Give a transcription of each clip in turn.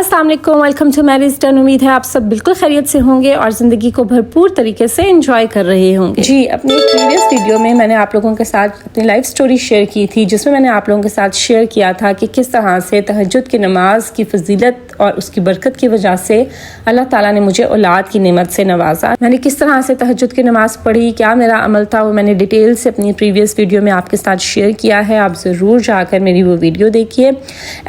अस्सलाम वालेकुम, welcome to marriage done. उम्मीद है आप सब बिल्कुल खैरियत से होंगे और ज़िंदगी को भरपूर तरीके से एंजॉय कर रहे होंगे। जी, अपनी प्रीवियस वीडियो में मैंने आप लोगों के साथ अपनी लाइफ स्टोरी शेयर की थी, जिसमें मैंने आप लोगों के साथ शेयर किया था कि किस तरह से तहज्जुद की नमाज की फजीलत और उसकी बरकत की वजह से अल्लाह ताला ने मुझे औलाद की नेमत से नवाजा। मैंने किस तरह से तहज्जुद की नमाज पढ़ी, क्या मेरा अमल था, वो मैंने डिटेल से अपनी प्रीवियस वीडियो में आपके साथ शेयर किया है। आप ज़रूर जाकर मेरी वो वीडियो देखिए।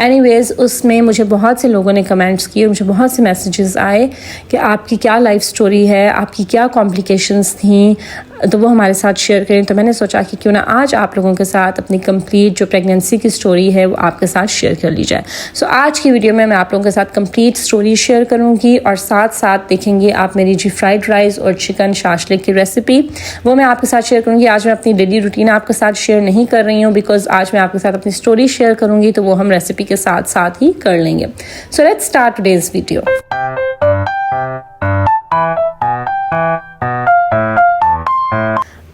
एनीवेज़, उसमें मुझे बहुत से लोगों ने कमेंट्स किए, मुझे बहुत से मैसेजेस आए कि आपकी क्या लाइफ स्टोरी है, आपकी क्या कॉम्प्लिकेशंस थी, तो वो हमारे साथ शेयर करें। तो मैंने सोचा कि क्यों ना आज आप लोगों के साथ अपनी कंप्लीट जो प्रेगनेंसी की स्टोरी है वो आपके साथ शेयर कर ली जाए। सो आज की वीडियो में मैं आप लोगों के साथ कंप्लीट स्टोरी शेयर करूंगी और साथ साथ देखेंगे आप मेरी जी फ्राइड राइस और चिकन शाशलिक की रेसिपी, वो मैं आपके साथ शेयर करूंगी। आज मैं अपनी डेली रूटीन आपके साथ शेयर नहीं कर रही हूँ, बिकॉज आज मैं आपके साथ अपनी स्टोरी शेयर करूंगी, तो वो हम रेसिपी के साथ साथ ही कर लेंगे। So let's start today's video.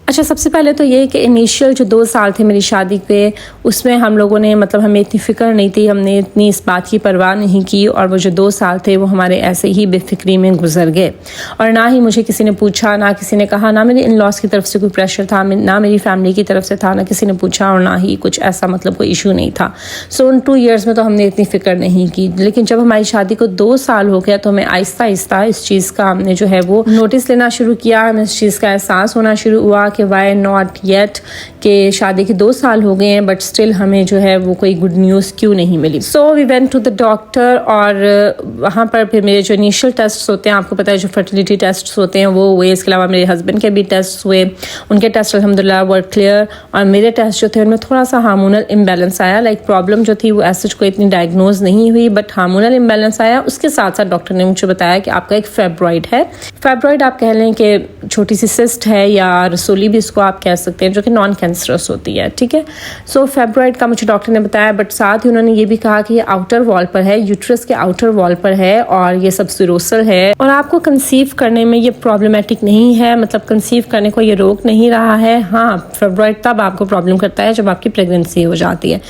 अच्छा, सबसे पहले तो ये कि इनिशियल जो 2 साल थे मेरी शादी पे, उसमें हम लोगों ने हमें इतनी फ़िक्र नहीं थी, हमने इतनी इस बात की परवाह नहीं की, और वो जो 2 साल थे वो हमारे ऐसे ही बेफिक्री में गुजर गए। और ना ही मुझे किसी ने पूछा, ना किसी ने कहा, ना मेरे इन लॉस की तरफ से कोई प्रेशर था, ना मेरी फैमिली की तरफ से था, ना किसी ने पूछा, और ना ही कुछ ऐसा कोई इशू नहीं था। सो उन 2 ईयर्स में तो हमने इतनी फ़िक्र नहीं की। लेकिन जब हमारी शादी को 2 साल हो गया तो हमें आहिस्ता आहिस्ता इस चीज़ का हमने जो है वो नोटिस लेना शुरू किया, हमें इस चीज़ का एहसास होना शुरू हुआ कि वाई नॉट येट, कि शादी के 2 साल हो गए हैं बट स्टिल हमें जो है वो कोई गुड न्यूज़ क्यों नहीं मिली। So we went to the doctor, और वहाँ पर फिर मेरे जो इनिशियल टेस्ट होते हैं, आपको पता है जो फर्टिलिटी टेस्ट होते हैं वो हुए, इसके अलावा मेरे हस्बैंड के भी टेस्ट हुए, उनके टेस्ट अल्हम्दुलिल्लाह वर क्लियर। और मेरे टेस्ट जो थे उनमें थोड़ा सा हार्मोनल इम्बैलेंस आया, लाइक प्रॉब्लम जो थी वो ऐसे कोई इतनी डायग्नोज नहीं हुई, बट हार्मोनल इम्बैलेंस आया। उसके साथ साथ डॉक्टर ने मुझे बताया कि आपका एक फाइब्रॉइड है। फाइब्रॉइड आप कह लें कि छोटी सी सिस्ट है, या रसोली भी इसको आप कह सकते हैं, जो कि नॉन कैंसरस होती है, ठीक है। सो फाइब्रॉइड का मुझे डॉक्टर ने बताया, बट साथ ही उन्होंने ये भी कहा कि ये आउटर वॉल पर है, यूट्रस के आउटर वॉल पर है, और ये सब सिरोसल है, और आपको कंसीव करने में ये प्रॉब्लमेटिक नहीं है, कंसीव करने को ये रोक नहीं रहा है। हाँ, फाइब्रॉइड तब आपको प्रॉब्लम करता है जब आपकी प्रेगनेंसी हो जाती है,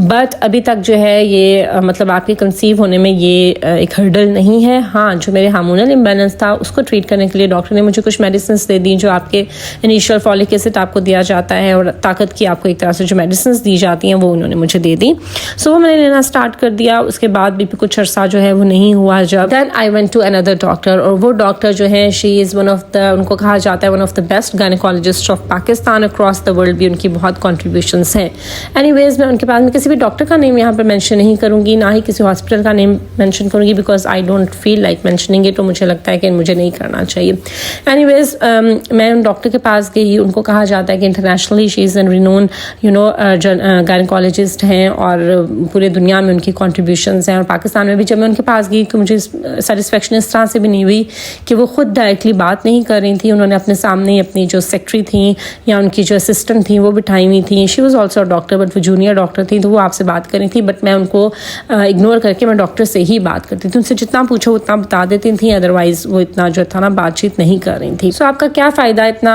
बट अभी तक जो है ये आपके कंसीव होने में ये एक हर्डल नहीं है। हाँ, जो मेरे हार्मोनल इम्बैलेंस था उसको ट्रीट करने के लिए डॉक्टर ने मुझे कुछ मेडिसिन दे दी, जो आपके इनिशियल फॉलिक एसिड आपको दिया जाता है, और ताकत की आपको एक तरह से जो मेडिसिन दी जाती हैं वो उन्होंने मुझे दे दी। सो वो मैंने लेना स्टार्ट कर दिया। उसके बाद भी कुछ अरसा जो है वो नहीं हुआ। जब then I went to another doctor, और वो डॉक्टर जो है she is one of the, उनको कहा जाता है one of the best gynaecologist of Pakistan, across the world भी उनकी बहुत कॉन्ट्रीब्यूशंस हैं। एनीवेज, मैं उनके पास में किसी भी डॉक्टर का नेम यहाँ पर मेंशन नहीं करूँगी, ना ही किसी हॉस्पिटल का नेम मेंशन करूँगी, because I don't feel like mentioning it, तो मुझे लगता है कि मुझे नहीं करना चाहिए। एनीवेज, मैं उन डॉक्टर के पास गई, उनको कहा जाता है कि internationally she is an renowned gynaecologist हैं, और पूरे दुनिया में उनकी कॉन्ट्रीब्यूशंस हैं। और पाकिस्तान में भी जब मैं उनके पास गई कि मुझे सेटिस्फेक्शन इस तरह से भी नहीं हुई कि वो खुद डायरेक्टली बात नहीं कर रही थी, उन्होंने अपने सामने अपनी जो सेक्रेटरी थी या उनकी जो असिस्टेंट थी वो बिठाई हुई थी। She was also doctor, but वो जूनियर डॉक्टर थी, तो वो आपसे बात कर रही थी, बट मैं उनको इग्नोर करके मैं डॉक्टर से ही बात करती थी। उनसे जितना पूछो उतना बता देती थी, अदरवाइज वो इतना जो था ना बातचीत नहीं कर रही थी। सो आपका क्या फ़ायदा इतना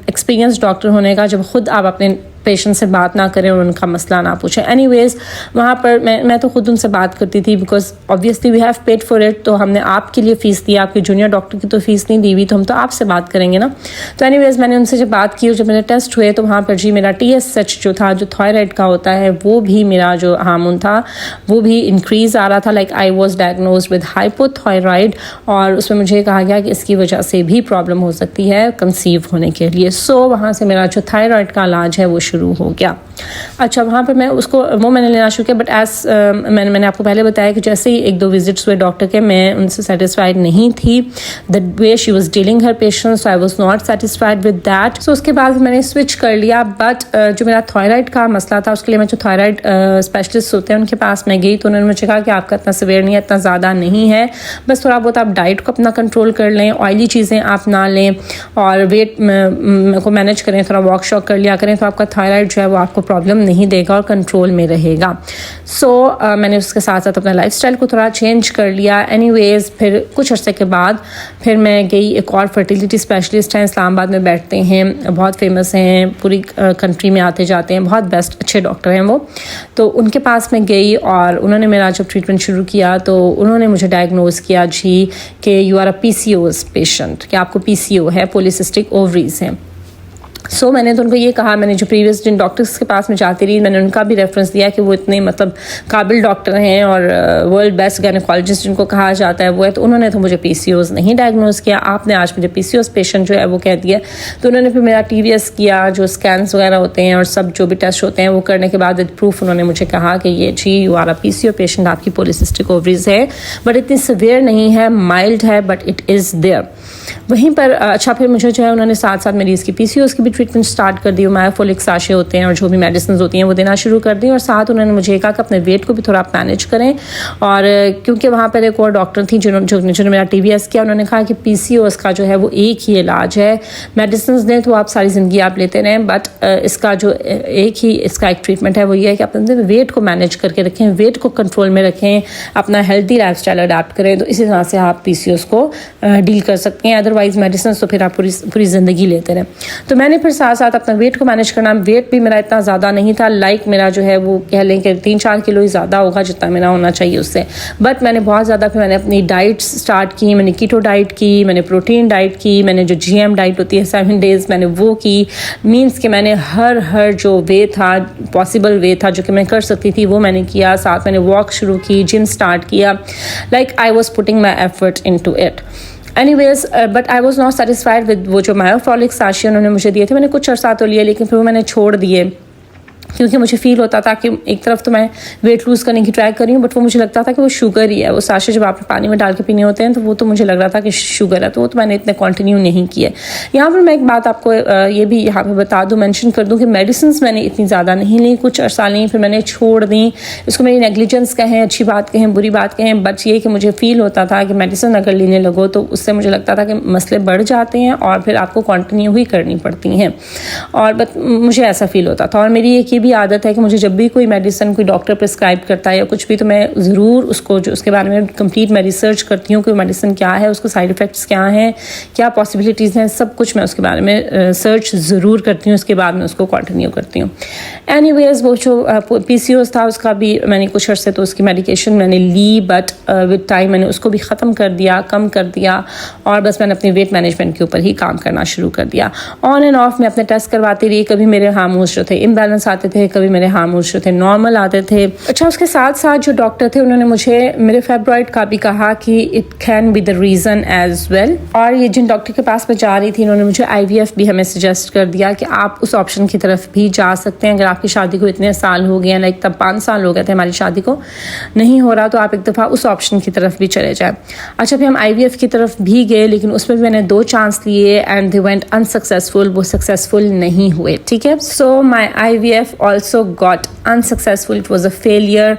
एक्सपीरियंस डॉक्टर होने का जब खुद आप अपने पेशेंट से बात ना करें और उनका मसला ना पूछें। एनीवेज, वहाँ पर मैं तो खुद उनसे बात करती थी, because obviously we have paid for it, तो हमने आपके लिए फ़ीस दी, आपके जूनियर डॉक्टर की तो फ़ीस नहीं दी हुई, तो हम तो आपसे बात करेंगे ना। तो एनीवेज, मैंने उनसे जब बात की और जब मेरे टेस्ट हुए तो वहाँ पर जी मेरा TSH जो था, जो थायराइड का होता है, वो भी मेरा जो हार्मोन था वो भी इंक्रीज़ आ रहा था। Like I was diagnose with hypothyroid, और उसमें मुझे कहा गया कि इसकी वजह से भी प्रॉब्लम हो सकती है कंसीव होने के लिए। सो वहाँ से मेरा जो थायराइड का इलाज है वो शुरू हो गया। अच्छा, वहाँ पर मैं मैंने लेना शुरू किया, बट मैंने आपको पहले बताया कि जैसे ही 1-2 विजिट्स हुए डॉक्टर के, मैं उनसे सेटिस्फाइड नहीं थी। The way she was dealing her patients, I was not satisfied with that. So उसके बाद मैंने स्विच कर लिया। बट जो मेरा थायराइड का मसला था उसके लिए मैं जो थायराइड स्पेशलिस्ट होते हैं उनके पास मैं गई, तो उन्होंने मुझे कहा कि आपका इतना सीवियर नहीं है, इतना ज़्यादा नहीं है, बस थोड़ा बहुत आप डाइट को अपना कंट्रोल कर लें, ऑयली चीज़ें आप ना लें, और वेट को मैनेज करें, थोड़ा वॉक शॉक कर लिया करें, तो आपका थायराइड जो है वो आपको प्रॉब्लम नहीं देगा और कंट्रोल में रहेगा. सो मैंने उसके साथ साथ अपना लाइफ स्टाइल को थोड़ा चेंज कर लिया. एनीवेज फिर कुछ अर्से के बाद फिर मैं गई, एक और फर्टिलिटी स्पेशलिस्ट हैं, इस्लामाबाद में बैठते हैं, बहुत फेमस हैं, पूरी कंट्री में आते जाते हैं, बहुत बेस्ट अच्छे डॉक्टर हैं वो. तो उनके पास मैं गई और उन्होंने मेरा जब ट्रीटमेंट शुरू किया तो उन्होंने मुझे डायग्नोज किया जी कि you are a PCOS patient, कि आपको PCO है, पॉलीसिस्टिक ओवरीज हैं. सो मैंने तो उनको ये कहा, मैंने जो प्रीवियस जिन डॉक्टर्स के पास में जाती रही मैंने उनका भी रेफरेंस दिया कि वो इतने मतलब काबिल डॉक्टर हैं और वर्ल्ड बेस्ट गायनेकोलॉजिस्ट जिनको कहा जाता है वो है. तो उन्होंने तो मुझे PCOS नहीं डायग्नोज किया, आपने आज मुझे PCOS पेशेंट जो है वो कह दिया. तो उन्होंने फिर मेरा TVS किया, जो स्कैन्स वगैरह होते हैं और सब जो भी टेस्ट होते हैं वो करने के बाद विद प्रूफ उन्होंने मुझे कहा कि ये जी you are a PCO patient, आपकी पॉलीसिस्टिक ओवरीज है, बट इतनी सिवियर नहीं है, माइल्ड है, बट इट इज़ देयर. वहीं पर अच्छा फिर मुझे जो है उन्होंने साथ साथ मेरी इसकी PCOS की भी ट्रीटमेंट स्टार्ट कर दी. मायोफोलिक साशे होते हैं और जो भी मेडिसिन होती हैं वो देना शुरू कर दी. और साथ उन्होंने मुझे कहा कि अपने वेट को भी थोड़ा मैनेज करें. और क्योंकि वहाँ पर एक और डॉक्टर थी जिन्होंने मेरा TVS किया, उन्होंने कहा कि PCOS का जो है वो एक ही इलाज है, मेडिसिन दें तो आप सारी ज़िंदगी आप लेते रहें, बट इसका जो एक ही इसका एक ट्रीटमेंट है वो ये है कि अपने वेट को मैनेज करके रखें, वेट को कंट्रोल में रखें, अपना हेल्दी लाइफ स्टाइल अडाप्ट करें, तो इसी तरह से आप PCOS को डील कर सकते हैं. अदरवाइज मेडिसिन तो फिर आप पूरी ज़िंदगी लेते रहें. तो मैंने फिर साथ साथ अपना वेट को मैनेज करना. वेट भी मेरा इतना ज़्यादा नहीं था, लाइक मेरा जो है वो कह लें कि 3-4 किलो ही ज़्यादा होगा जितना मेरा होना चाहिए उससे, बट मैंने बहुत ज़्यादा फिर मैंने अपनी डाइट्स स्टार्ट की. मैंने कीटो डाइट की, मैंने प्रोटीन डाइट की, मैंने जो GM डाइट होती है 7 डेज़ मैंने वो की. मीन्स कि मैंने हर जो वे था, पॉसिबल वे था जो कि मैं कर सकती थी वो मैंने किया. साथ मैंने वॉक शुरू की, जिम स्टार्ट किया. Like I was putting my effort into it. Anyways but I was not satisfied with वो जो मायोफोलिक साशे उन्होंने मुझे दिए थे. मैंने कुछ अर्सा तो लिए लेकिन फिर वो मैंने छोड़ दिए क्योंकि मुझे फील होता था कि एक तरफ तो मैं वेट लूज़ करने की ट्राई कर रही हूँ, बट वो मुझे लगता था कि वो शुगर ही है. वो साशे जब आप पानी में डाल के पीने होते हैं तो वो तो मुझे लग रहा था कि शुगर है, तो वो तो मैंने इतने कंटिन्यू नहीं किए. यहाँ पर मैं एक बात आपको ये भी यहाँ पे बता दूँ, मेंशन कर दूँ कि मेडिसिन मैंने इतनी ज़्यादा नहीं ली, कुछ अर्सा ली, फिर मैंने छोड़ दी. इसको मेरी नेग्लिजेंस कहें, अच्छी बात कहें, बुरी बात कहें, बट ये कि मुझे फील होता था कि मेडिसिन अगर लेने लगो तो उससे मुझे लगता था कि मसले बढ़ जाते हैं और फिर आपको कंटिन्यू ही करनी पड़ती हैं. और बट मुझे ऐसा फील होता था. और मेरी एक ये भी आदत है कि मुझे जब भी कोई मेडिसिन कोई डॉक्टर प्रिस्क्राइब करता है या कुछ भी, तो मैं ज़रूर उसको जो उसके बारे में कंप्लीट मैं रिसर्च करती हूँ कि मेडिसिन क्या है, उसके साइड इफ़ेक्ट्स क्या हैं, क्या पॉसिबिलिटीज़ हैं, सब कुछ मैं उसके बारे में सर्च ज़रूर करती हूँ. उसके बाद मैं उसको कंटिन्यू करती हूँ. एनीवेज वो जो PCOS था उसका भी मैंने कुछ अर्से तो उसकी मेडिकेशन मैंने ली, बट विद टाइम मैंने उसको भी ख़त्म कर दिया, कम कर दिया, और बस मैंने अपने वेट मैनेजमेंट के ऊपर ही काम करना शुरू कर दिया. ऑन एंड ऑफ मैं अपने टेस्ट करवाती रही. कभी मेरे हार्मोन्स जो थे इम्बैलेंस आते थे, कभी मेरे हार्मोन्स जो थे नॉर्मल आते थे. अच्छा, उसके साथ साथ जो डॉक्टर थे उन्होंने मुझे मेरे फाइब्रॉइड का भी कहा कि it can be the reason as well. और ये जिन डॉक्टर के पास मैं जा रही थी उन्होंने मुझे IVF भी हमें सजेस्ट कर दिया कि आप उस ऑप्शन की तरफ भी जा सकते हैं. अगर आपकी शादी को इतने साल हो गए हैं, लाइक तब 5 साल हो गए थे हमारी शादी को, नहीं हो रहा तो आप एक दफ़ा उस ऑप्शन की तरफ भी चले जाएं. अच्छा, फिर हम IVF की तरफ भी गए, लेकिन उसमें भी मैंने 2 चांस लिए एंड दे वेंट अनसक्सेसफुल. वो सक्सेसफुल नहीं हुए. ठीक है, सो माई IVF also got unsuccessful, it was a failure.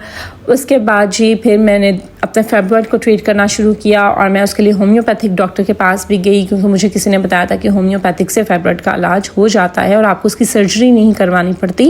उसके बाद जी फिर मैंने अपने फाइब्रॉइड को ट्रीट करना शुरू किया और मैं उसके लिए होम्योपैथिक डॉक्टर के पास भी गई, क्योंकि मुझे किसी ने बताया था कि होम्योपैथिक से फाइब्रॉइड का इलाज हो जाता है और आपको उसकी सर्जरी नहीं करवानी पड़ती,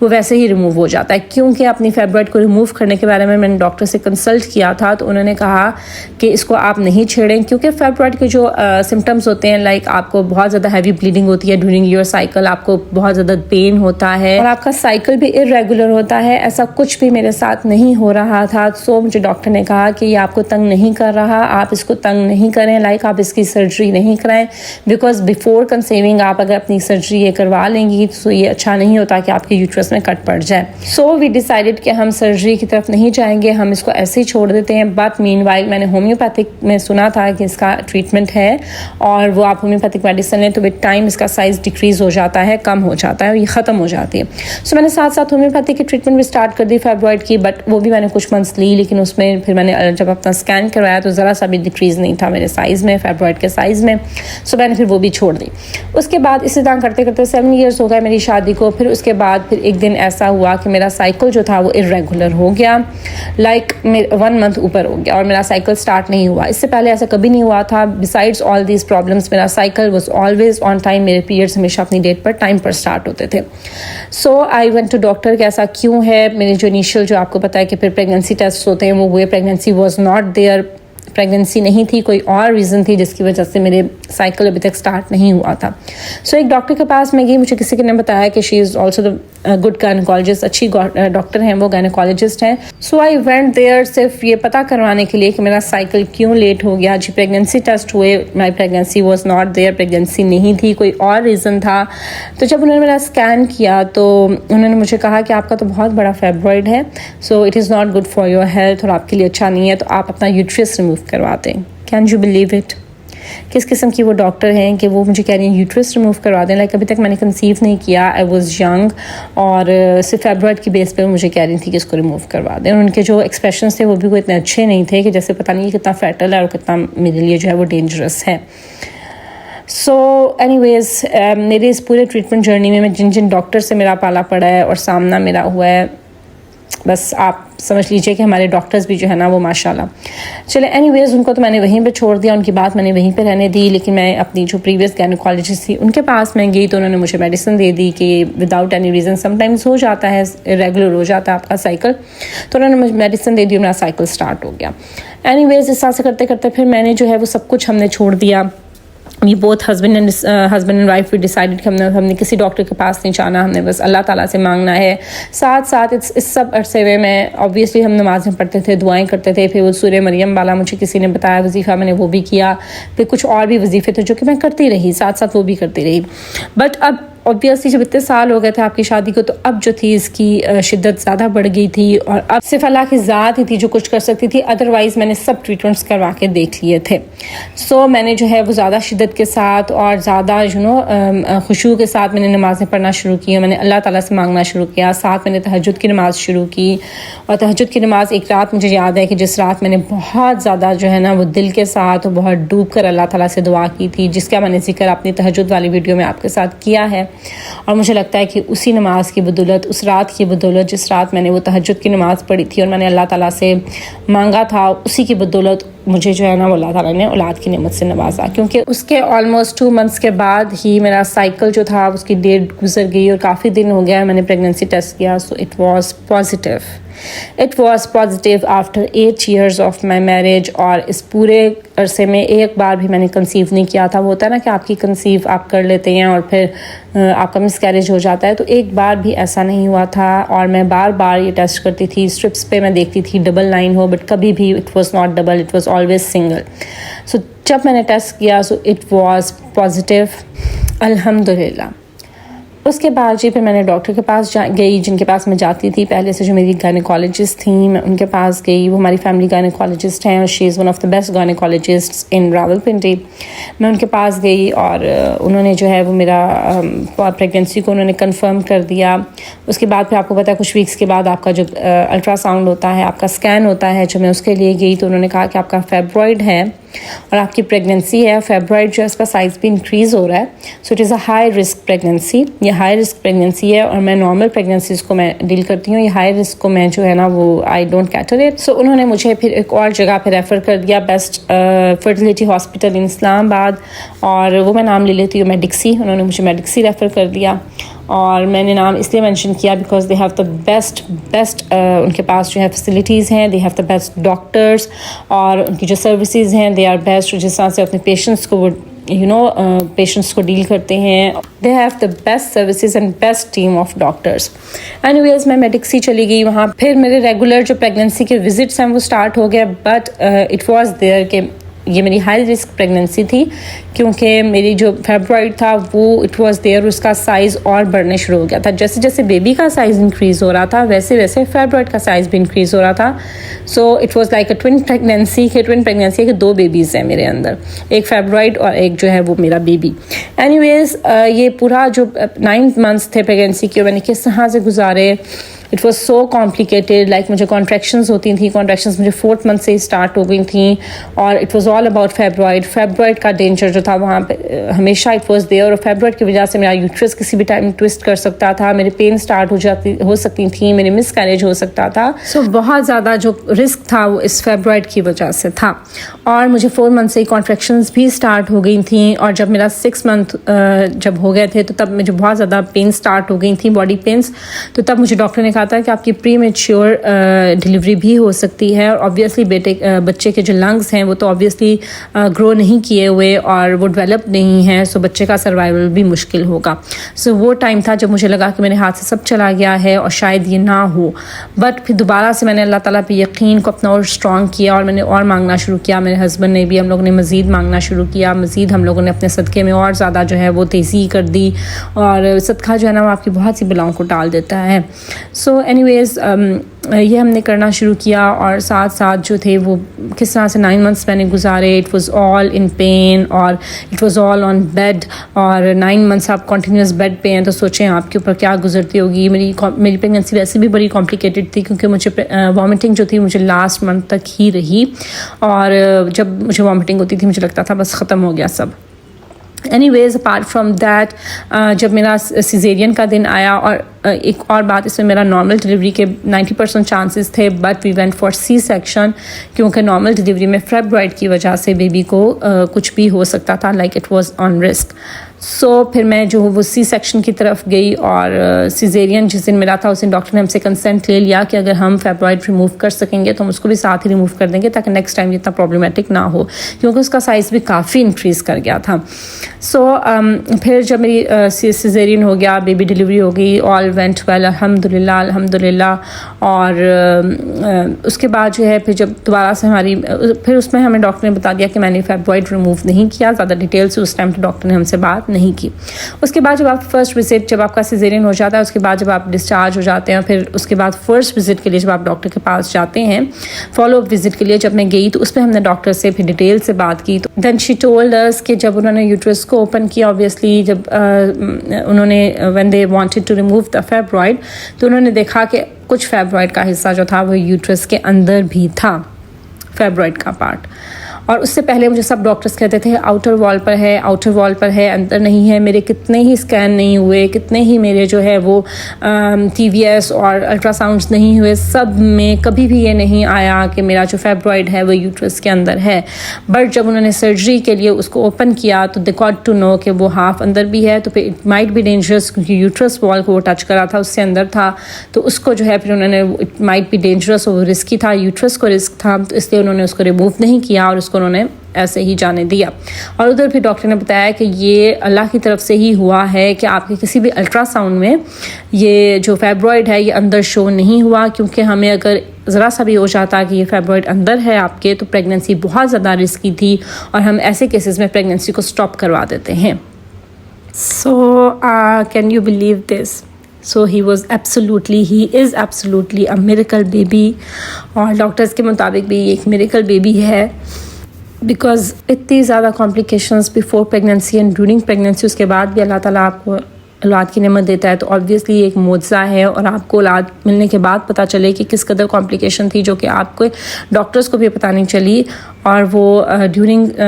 वो वैसे ही रिमूव हो जाता है. क्योंकि अपनी फाइब्रॉइड को रिमूव करने के बारे में मैंने डॉक्टर से कंसल्ट किया था, तो उन्होंने कहा कि इसको आप नहीं छेड़ें, क्योंकि फाइब्रॉइड के जो सिम्टम्स होते हैं, लाइक आपको बहुत ज़्यादा हैवी ब्लीडिंग होती है ड्यूरिंग योर साइकिल, आपको बहुत ज़्यादा पेन होता है और आपका साइकिल भी इरेगुलर होता है. ऐसा कुछ भी मेरे साथ नहीं हो रहा था. सो मुझे डॉक्टर ने कहा कि ये आपको तंग नहीं कर रहा, आप इसको तंग नहीं करें, लाइक आप इसकी सर्जरी नहीं कराएं, बिकॉज बिफोर कंसीविंग आप अगर अपनी सर्जरी ये करवा लेंगी तो ये अच्छा नहीं होता कि आपके यूट्रस में कट पड़ जाए. सो वी डिसाइडेड कि हम सर्जरी की तरफ नहीं जाएंगे, हम इसको ऐसे ही छोड़ देते हैं. बट मीनवाइल मैंने होम्योपैथिक में सुना था कि इसका ट्रीटमेंट है और वो आप होम्योपैथिक मेडिसिन लें तो विद टाइम इसका साइज डिक्रीज हो जाता है, कम हो जाता है, ये ख़त्म हो जाती है. सो मैंने साथ साथ होम्योपैथिक की ट्रीटमेंट भी स्टार्ट कर दी फाइब्रॉइड की, बट वो भी मैंने कुछ मंथ्स ली, लेकिन उसमें फिर मैंने نے جب اپنا اسکین کروایا تو ذرا سا بھی ڈکریز نہیں تھا میرے سائز میں، فائبرائڈ کے سائز میں. سو میں نے پھر وہ بھی چھوڑ دی. اس کے بعد اسی طرح کرتے کرتے 7 ایئرس ہو گئے میری شادی کو. پھر اس کے بعد پھر ایک دن ایسا ہوا کہ میرا سائیکل جو تھا وہ ارریگولر ہو گیا، لائک 1 منتھ اوپر ہو گیا اور میرا سائیکل سٹارٹ نہیں ہوا. اس سے پہلے ایسا کبھی نہیں ہوا تھا. بسائڈس آل دیز پرابلمس میرا cycle was always on time. میرے پیریڈس ہمیشہ اپنی ڈیٹ پر ٹائم پر سٹارٹ ہوتے تھے. سو آئی وینٹ ٹو ڈاکٹر کہ ایسا کیوں ہے. میرے جو انیشیل جو آپ کو پتا ہے کہ پھر پریگننسی ٹیسٹ ہوتے ہیں وہ ہوئے، pregnancy was not there, pregnancy نہیں تھی، کوئی اور ریزن تھی جس کی وجہ سے میرے سائیکل ابھی تک سٹارٹ نہیں ہوا تھا. سو ایک ڈاکٹر کے پاس میں گئی. مجھے کسی نے بتایا کہ شی از آلسو گڈ گائنیکالوجسٹ، اچھی ڈاکٹر ہیں وہ، گائنیکالوجسٹ ہیں. سو آئی وینٹ دیئر صرف یہ پتہ کروانے کے لیے کہ میرا سائیکل کیوں لیٹ ہو گیا. جی پریگننسی ٹیسٹ ہوئے، my pregnancy was not there, pregnancy نہیں تھی، کوئی اور ریزن تھا. تو جب انہوں نے میرا اسکین کیا تو انہوں نے مجھے کہا کہ آپ کا تو بہت بڑا فائبرائڈ ہے، so it is not good for your health اور آپ کے لیے اچھا نہیں ہے، تو آپ اپنا یوٹرس ریموو کروا دیں. Can you believe it? کس قسم کی وہ ڈاکٹر ہیں کہ وہ مجھے کہہ رہی ہیں یوٹرس ریموو کروا دیں. لائک ابھی تک میں نے کنسیو نہیں کیا، آئی واز ینگ، اور صرف فائبرائڈ کی بیس پہ مجھے کہہ رہی تھی کہ اس کو ریموو کروا دیں. اور ان کے جو ایکسپریشنس تھے وہ بھی کوئی اتنے اچھے نہیں تھے کہ جیسے پتہ نہیں کتنا فیٹل ہے اور کتنا میرے لیے جو ہے وہ ڈینجرس ہے. سو اینی ویز میرے اس پورے ٹریٹمنٹ جرنی میں جن ڈاکٹر سے میرا پالا پڑا ہے اور سامنا میرا ہوا ہے، بس آپ سمجھ لیجئے کہ ہمارے ڈاکٹرز بھی جو ہے نا وہ ماشاء اللہ. چلے اینی ویز ان کو تو میں نے وہیں پہ چھوڑ دیا، ان کی بات میں نے وہیں پہ رہنے دی. لیکن میں اپنی جو پریویس گائنیکالوجسٹ تھی ان کے پاس میں گئی تو انہوں نے مجھے میڈیسن دے دی کہ without any reason sometimes ہو جاتا ہے، ریگولر ہو جاتا ہے آپ کا سائیکل. تو انہوں نے مجھے میڈیسن دے دی اور میرا سائیکل سٹارٹ ہو گیا. اینی ویز اس طرح سے کرتے کرتے پھر میں نے جو ہے وہ سب کچھ ہم نے چھوڑ دیا. یہ بہت ہسبینڈ اینڈ وائف بھی ڈیسائیڈڈ کہ ہم نے کسی ڈاکٹر کے پاس نہیں جانا، ہم نے بس اللہ تعالیٰ سے مانگنا ہے. ساتھ ساتھ اس سب عرصے میں آبویسلی ہم نمازیں پڑھتے تھے، دعائیں کرتے تھے. پھر وہ سورہ مریم والا مجھے کسی نے بتایا وظیفہ، میں نے وہ بھی کیا. پھر کچھ اور بھی وظیفے تھے جو کہ میں کرتی رہی، ساتھ ساتھ وہ بھی کرتی رہی. بٹ اب obviously جب اتنے سال ہو گئے تھے آپ کی شادی کو تو اب جو تھی اس کی شدت زیادہ بڑھ گئی تھی، اور اب صرف اللہ کی ذات ہی تھی جو کچھ کر سکتی تھی. ادروائز میں نے سب ٹریٹمنٹس کروا کے دیکھ لیے تھے. سو میں نے جو ہے وہ زیادہ شدت کے ساتھ اور زیادہ خشوع کے ساتھ میں نے نمازیں پڑھنا شروع کی. میں نے اللہ تعالیٰ سے مانگنا شروع کیا. ساتھ میں نے تہجد کی نماز شروع کی. اور تہجد کی نماز ایک رات مجھے یاد ہے کہ جس رات میں نے بہت زیادہ جو ہے نا وہ دل کے ساتھ بہت ڈوب کر اللہ تعالیٰ سے دعا کی تھی، جس کا میں نے ذکر اپنی تہجد والی ویڈیو میں آپ کے ساتھ کیا ہے. اور مجھے لگتا ہے کہ اسی نماز کی بدولت، اس رات کی بدولت جس رات میں نے وہ تہجد کی نماز پڑھی تھی اور میں نے اللہ تعالیٰ سے مانگا تھا، اسی کی بدولت مجھے جو ہے نا وہ اللہ تعالیٰ نے اولاد کی نعمت سے نوازا. کیونکہ اس کے آلموسٹ 2 منتھس کے بعد ہی میرا سائیکل جو تھا اس کی ڈیٹ گزر گئی اور کافی دن ہو گیا میں نے پریگننسی ٹیسٹ کیا. سو it was positive. It was positive after 8 years of my marriage. اور اس پورے عرصے میں ایک بار بھی میں نے کنسیو نہیں کیا تھا. وہ ہوتا ہے نا کہ آپ کی کنسیو آپ کر لیتے ہیں اور پھر آپ کا مس کیریج ہو جاتا ہے، تو ایک بار بھی ایسا نہیں ہوا تھا. اور میں بار بار یہ ٹیسٹ کرتی تھی، اسٹرپس پہ میں دیکھتی تھی ڈبل لائن ہو، بٹ کبھی بھی it was not double, it was always single. So جب میں نے ٹیسٹ کیا سو اٹ واز پازیٹیو الحمدللہ. اس کے بعد جی پھر میں نے ڈاکٹر کے پاس گئی جن کے پاس میں جاتی تھی پہلے سے، جو میری گائنیکالوجسٹ تھیں. میں ان کے پاس گئی. وہ ہماری فیملی گائنیکالوجسٹ ہیں اور she is one of the best gynaecologist in Rawalpindi. میں ان کے پاس گئی اور انہوں نے جو ہے وہ میرا پریگننسی کو انہوں نے کنفرم کر دیا. اس کے بعد پھر آپ کو پتہ ہے کچھ ویکس کے بعد آپ کا جو الٹرا ساؤنڈ ہوتا ہے، آپ کا اسکین ہوتا ہے. جب میں اس کے لیے گئی تو انہوں نے کہا کہ آپ کا فائبرائڈ ہے اور آپ کی پریگننسی ہے. فائبرائڈ جو ہے اس کا سائز بھی انکریز ہو رہا ہے. So it is a high risk pregnancy. یہ ہائی رسک پریگننسی ہے اور میں نارمل پریگننسیز کو میں ڈیل کرتی ہوں. یہ ہائی رسک کو میں جو ہے نا وہ آئی ڈونٹ کیٹر اٹ. سو انہوں نے مجھے پھر ایک اور جگہ پہ ریفر کر دیا، بیسٹ فرٹیلیٹی ہاسپٹل ان اسلام آباد، اور وہ میں نام لے لیتی ہوں میڈکسی. انہوں نے مجھے میڈکسی ریفر کر دیا. اور میں نے نام اس لیے مینشن کیا because they have the best in کے پاس جو ہے فیسلٹیز ہیں، they have the best doctors, اور ان کی جو سروسز ہیں دے آر بیسٹ. جس طرح سے اپنے پیشنٹس کو وہ پیشنٹس کو ڈیل کرتے ہیں، they have the best services and best team of doctors. Anyways میں میڈکسی چلی گئی. وہاں پھر میرے ریگولر جو پریگننسی کے وزٹس ہیں وہ اسٹارٹ ہو گئے. بٹ اٹ واز دیئر کہ یہ میری ہائی رسک پریگننسی تھی کیونکہ میری جو فائبرائڈ تھا وہ اٹ واز دیئر، اس کا سائز اور بڑھنے شروع ہو گیا تھا. جیسے جیسے بیبی کا سائز انکریز ہو رہا تھا ویسے ویسے فائبرائڈ کا سائز بھی انکریز ہو رہا تھا. So it was like a twin pregnancy ہے کہ 2 بیبیز ہیں میرے اندر، ایک فائبرائڈ اور ایک جو ہے وہ میرا بیبی. اینی ویز یہ پورا جو 9 منتھس تھے پریگننسی کے میں نے کس طرح سے گزارے. It was so complicated. Like مجھے کانٹریکشنز ہوتی تھیں, کانٹریکشنز مجھے 4th month سے ہی اسٹارٹ ہو گئی تھیں, اور اٹ واز آل اباؤٹ فیبرائڈ کا ڈینجر جو تھا وہاں پہ ہمیشہ اٹ واز دیئر. اور فیبرائڈ کی وجہ سے میرا یوٹرس کسی بھی ٹائم ٹوسٹ کر سکتا تھا, میرے پین اسٹارٹ ہو سکتی تھیں, میرے مس کیریج ہو سکتا تھا. سو بہت زیادہ جو رسک تھا وہ اس فیبرائڈ کی وجہ سے تھا. اور مجھے 4 month سے ہی کانٹریکشنز بھی اسٹارٹ ہو گئی تھیں, اور جب میرا 6 month جب ہو گئے تھے تو تب مجھے بہت زیادہ پین اسٹارٹ ہو گئی تھیں, باڈی پینس. تو تب مجھے ڈاکٹر نے کہا تھا کہ آپ کی پری میچیور ڈلیوری بھی ہو سکتی ہے, اور آبویسلی بچے کے جو لنگس ہیں وہ تو آبویسلی گرو نہیں کیے ہوئے اور وہ ڈیولپ نہیں ہیں, سو بچے کا سروائیول بھی مشکل ہوگا. سو وہ ٹائم تھا جب مجھے لگا کہ میرے ہاتھ سے سب چلا گیا ہے اور شاید یہ نہ ہو. بٹ پھر دوبارہ سے میں نے اللہ تعالیٰ پہ یقین کو اپنا اور اسٹرانگ کیا, اور میں نے اور مانگنا شروع کیا. میرے ہسبینڈ نے بھی, ہم لوگوں نے مزید مانگنا شروع کیا, مزید ہم لوگوں نے اپنے صدقے میں اور زیادہ جو ہے وہ تیزی کر دی, اور صدقہ جو ہے نا وہ آپ کی بہت سی بلاؤں کو ٹال دیتا ہے. سو اینی ویز یہ ہم نے کرنا شروع کیا, اور ساتھ ساتھ جو تھے وہ کس طرح سے 9 months میں نے گزارے. It was all in pain, اور it was all on bed, اور 9 months آپ کنٹینیوس بیڈ پہ ہیں تو سوچیں آپ کے اوپر کیا گزرتی ہوگی. میری پریگنینسی ویسے بھی بڑی کمپلیکیٹڈ تھی, کیونکہ مجھے وامٹنگ جو تھی مجھے لاسٹ منتھ تک ہی رہی, اور جب مجھے وامٹنگ ہوتی تھی مجھے لگتا تھا بس ختم ہو گیا سب. Anyways apart from that جب میرا سیزیرین کا دن آیا, اور ایک اور بات اس میں میرا نارمل ڈلیوری کے 90% چانسز تھے, but we went for C section, کیونکہ نارمل ڈلیوری میں فیبرائڈ کی وجہ سے بیبی کو کچھ بھی ہو سکتا تھا, like it was on risk. So پھر میں جو وہ سی سیکشن کی طرف گئی, اور سیزیرین جس دن میرا تھا اس دن ڈاکٹر نے ہم سے کنسنٹ لے لیا کہ اگر ہم فیبرائڈ ریموو کر سکیں گے تو ہم اس کو بھی ساتھ ہی ریموو کر دیں گے, تاکہ نیکسٹ ٹائم اتنا پرابلمیٹک نہ ہو, کیونکہ اس کا سائز بھی کافی انکریز کر گیا تھا. سو پھر جب میری سیزیرین ہو گیا, بیبی ڈلیوری ہو گئی, آل وینٹ ویل الحمد للہ. اور اس کے بعد جو ہے پھر جب دوبارہ سے پھر اس میں ہمیں ڈاکٹر نے بتا دیا کہ میں نے فیبرائڈ ریموو نہیں کیا. زیادہ ڈیٹیل سے اس ٹائم تو ڈاکٹر نے ہم سے بات نہیں کی. اس کے بعد جب آپ فرسٹ وزٹ, جب آپ کا سیزیرین ہو جاتا ہے, اس کے بعد جب آپ ڈسچارج ہو جاتے ہیں, پھر اس کے بعد فرسٹ وزٹ کے لیے جب آپ ڈاکٹر کے پاس جاتے ہیں فالو اپ وزٹ کے لیے, جب میں گئی تو اس میں ہم نے ڈاکٹر سے پھر ڈیٹیل سے بات کی. تو دین شی ٹولڈ اس کہ جب انہوں نے یوٹرس کو اوپن کیا, آبویسلی جب انہوں نے when they wanted to remove the fibroid, تو انہوں نے دیکھا کہ کچھ فیبرائڈ کا حصہ جو تھا وہ یوٹرس کے اندر بھی تھا, فیبرائڈ کا پارٹ. اور اس سے پہلے مجھے سب ڈاکٹرز کہتے تھے آؤٹر وال پر ہے, اندر نہیں ہے. میرے کتنے ہی اسکین نہیں ہوئے, کتنے ہی میرے جو ہے وہ ٹی وی ایس اور الٹرا ساؤنڈس نہیں ہوئے, سب میں کبھی بھی یہ نہیں آیا کہ میرا جو فیبرائڈ ہے وہ یوٹرس کے اندر ہے. بٹ جب انہوں نے سرجری کے لیے اس کو اوپن کیا تو دے گاٹ ٹو نو کہ وہ ہاف اندر بھی ہے, تو پھر اٹ مائٹ بی ڈینجرس, کیونکہ یوٹرس وال کو وہ ٹچ کرا تھا, اس سے اندر تھا, تو اس کو جو ہے پھر انہوں نے اٹ مائٹ بی ڈینجرس, وہ رسکی تھا, یوٹرس کو رسک تھا, تو اس لیے انہوں نے اس کو ریموو نہیں کیا اور اس کو انہوں نے ایسے ہی جانے دیا. اور ادھر پھر ڈاکٹر نے بتایا کہ یہ اللہ کی طرف سے ہی ہوا ہے کہ آپ کے کسی بھی الٹرا ساؤنڈ میں یہ جو فیبرائڈ ہے یہ اندر شو نہیں ہوا, کیونکہ ہمیں اگر ذرا سا بھی ہو جاتا کہ یہ فیبرائڈ اندر ہے آپ کے تو پریگننسی بہت زیادہ رسکی تھی, اور ہم ایسے کیسز میں پریگننسی کو سٹاپ کروا دیتے ہیں. So can you believe this? So he is absolutely a miracle baby, اور ڈاکٹرز کے مطابق بھی ایک میریکل بیبی ہے, بیکاز اتنی زیادہ complications before pregnancy and during pregnancy, اس کے بعد بھی اللہ تعالیٰ آپ کو اولاد کی نعمت دیتا ہے, تو آبویسلی ایک معجزہ ہے. اور آپ کو اولاد ملنے کے بعد پتہ چلے کہ کس قدر کمپلیکیشن تھی, جو کہ آپ کو ڈاکٹرز کو بھی پتہ نہیں چلی, اور وہ ڈیورنگ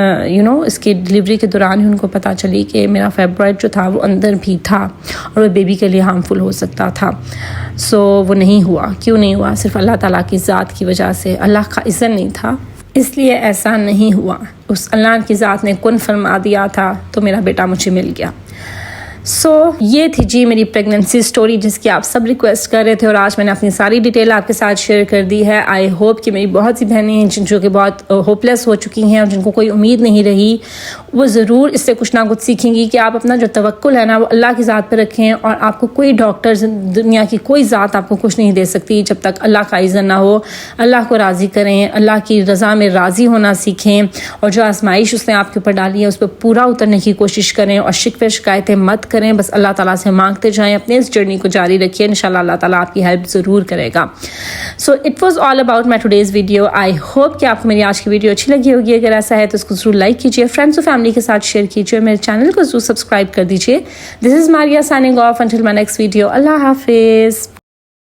اس کی ڈلیوری کے دوران ہی ان کو پتہ چلی کہ میرا فیبرائڈ جو تھا وہ اندر بھی تھا, اور وہ بیبی کے لیے ہارمفل ہو سکتا تھا. سو وہ نہیں ہوا. کیوں نہیں ہوا؟ صرف اللہ تعالیٰ کی ذات کی وجہ سے. اللہ کا اذن نہیں تھا, اس لیے ایسا نہیں ہوا. اس اللہ کی ذات نے کن فرما دیا تھا تو میرا بیٹا مجھے مل گیا. سو یہ تھی جی میری پریگننسی سٹوری, جس کی آپ سب ریکویسٹ کر رہے تھے, اور آج میں نے اپنی ساری ڈیٹیل آپ کے ساتھ شیئر کر دی ہے. آئی ہوپ کہ میری بہت سی بہنیں ہیں جو کہ بہت ہوپ لیس ہو چکی ہیں اور جن کو کوئی امید نہیں رہی, وہ ضرور اس سے کچھ نہ کچھ سیکھیں گی کہ آپ اپنا جو توکل ہے نا وہ اللہ کی ذات پہ رکھیں, اور آپ کو کوئی ڈاکٹر دنیا کی کوئی ذات آپ کو کچھ نہیں دے سکتی جب تک اللہ کا اذن نہ ہو. اللہ کو راضی کریں, اللہ کی رضا میں راضی ہونا سیکھیں, اور جو آزمائش اس نے آپ کے اوپر ڈالی ہے اس پہ پورا اترنے کی کوشش کریں, اور شکوے شکایتیں مت کریں, بس اللہ تعالیٰ سے مانگتے جائیں, اپنے اس جرنی کو جاری رکھیے, انشاءاللہ اللہ تعالیٰ آپ کی ہیلپ ضرور کرے گا. So it was all about my today's video. I hope کہ آپ کو میری آج کی ویڈیو اچھی لگی ہوگی. اگر ایسا ہے تو اس کو ضرور لائک کیجیے, فرینڈس اور فیملی کے ساتھ شیئر کیجیے, میرے چینل کو ضرور سبسکرائب کر دیجیے. This is Maria signing off until my next video. اللہ حافظ.